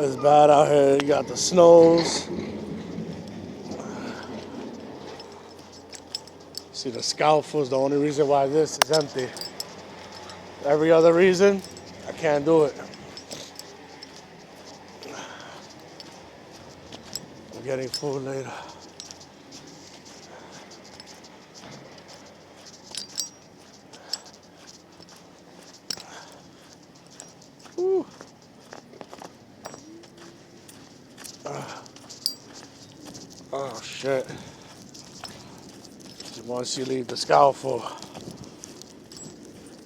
It's bad out here. You got the snows. See, the scaffold's the only reason why this is empty. Every other reason, I can't do it. I'm getting food later. Woo. Oh shit. Once you leave the scaffold,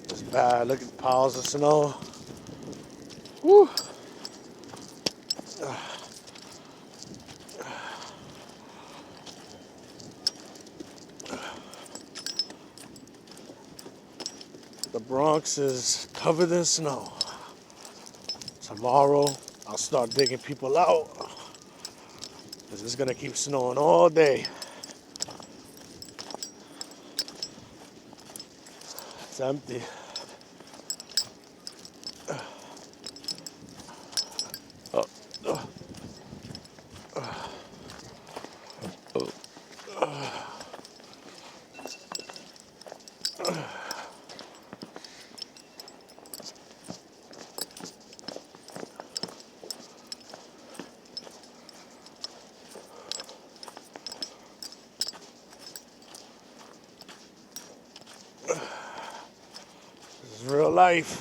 it's bad. Look at piles of snow. Woo. The Bronx is covered in snow. Tomorrow, I'll start digging people out. Because it's going to keep snowing all day. It's empty. Oh, oh, oh. This is real life.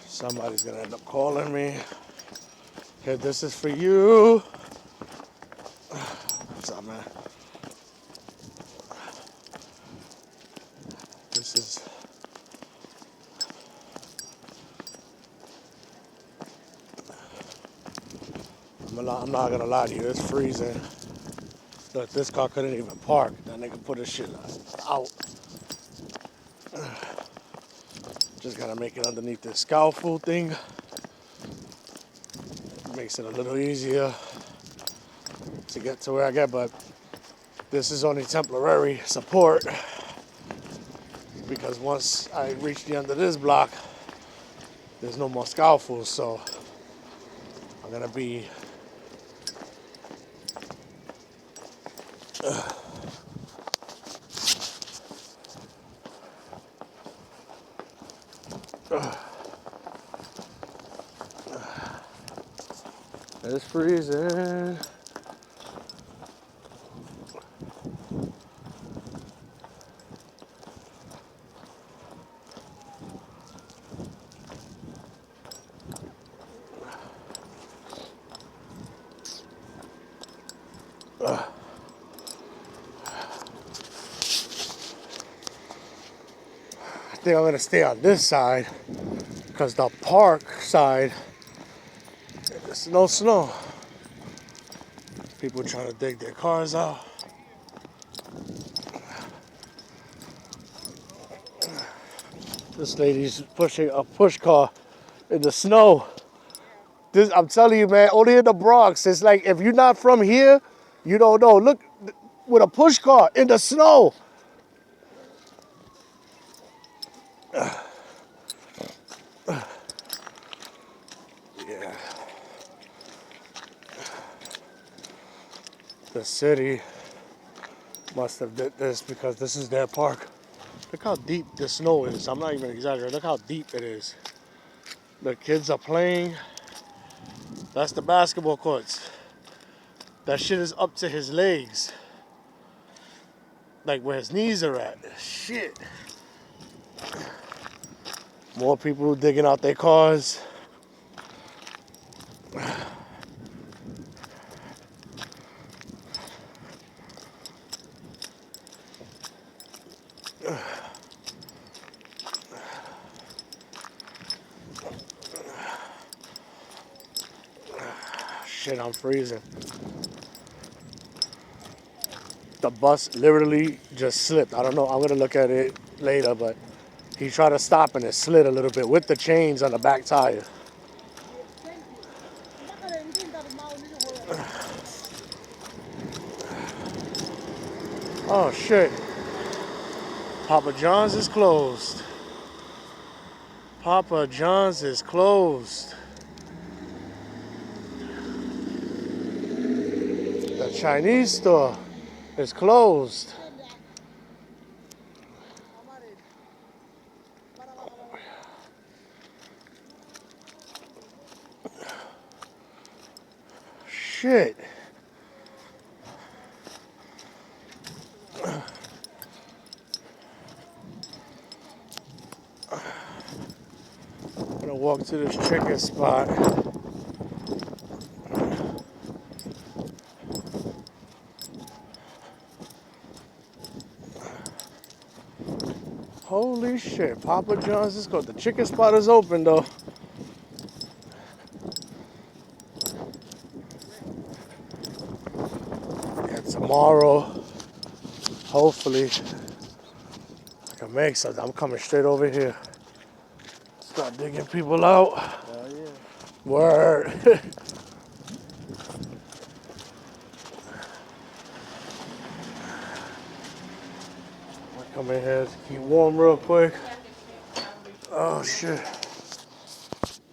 Somebody's gonna end up calling me. Okay, this is for you. What's up, man? This is. I'm not gonna lie to you, it's freezing. Look, this car couldn't even park. That nigga put his shit out. Just gotta make it underneath this scaffold thing. Makes it a little easier to get to where I get, but this is only temporary support because once I reach the end of this block, there's no more scaffolds, so I'm gonna be it's freezing. I think I'm gonna stay on this side because the park side, there's no snow. People trying to dig their cars out. This lady's pushing a push car in the snow. I'm telling you, man, only in the Bronx. It's like if you're not from here, you don't know. Look, with a push car in the snow. Yeah. The city must have did this because this is their park. Look how deep the snow is. I'm not even exaggerating. Look how deep it is. The kids are playing. That's the basketball courts. That shit is up to his legs. Like where his knees are at. Shit. More people digging out their cars. Shit, I'm freezing. the bus literally just slipped. I don't know. I'm gonna look at it later, but he tried to stop and it slid a little bit with the chains on the back tire. Oh shit. Papa John's is closed. Papa John's is closed. The Chinese store is closed. Shit. I'm gonna walk to this chicken spot. Holy shit, Papa John's is closed. The chicken spot is open though. And tomorrow, hopefully, I can make something. I'm coming straight over here. Start digging people out. Oh, yeah. Word. Come in here to keep warm real quick. Oh shit.